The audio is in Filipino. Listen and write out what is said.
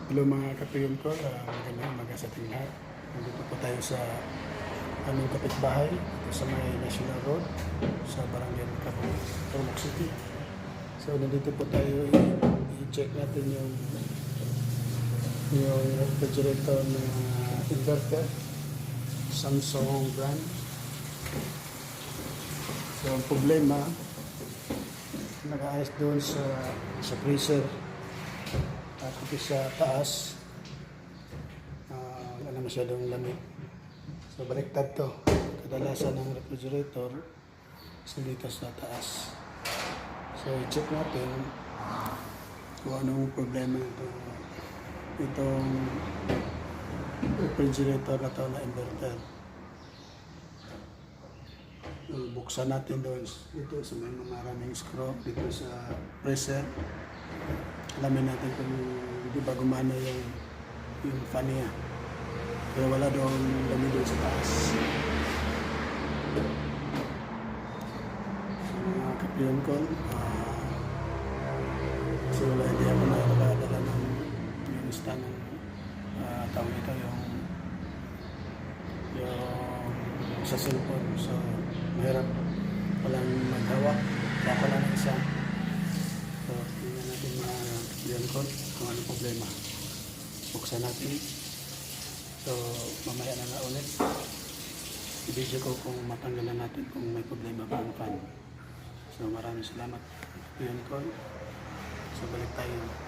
Hello mga kapatid ko, magandang umaga sa ating lahat. Nandito po tayo sa aming kapitbahay, dito sa may National Road, sa Barangay Macabong, Ormoc City. So nandito po tayo, i-check natin yung refrigerator na inverter, Samsung brand. So ang problema, nag-aayos doon sa freezer. At ito sa taas, wala na masyadong lamig. So baliktad to. Kadalasan ng refrigerator is dito sa taas. So i-check natin kung anong problema itong refrigerator na to na inverter. So, buksan natin doon dito sa may maraming screw dito sa freezer. Alamin natin kung hindi ba gumana yung fan niya. Pero wala doon lamig doon sa taas. So, mga kapiyon ko, so wala hindi ako nakakadala ng yung stand ng tawag ito yung sa cellphone. So mahirap walang maghawak. Kaya ko lang isa. So tingnan natin mga yan ko kung ano problema. Buksan natin. So mamaya na nga ulit. I-video ko kung matanggalan natin kung may problema ba ang fan. So maraming salamat. Yan ko. So balik tayo.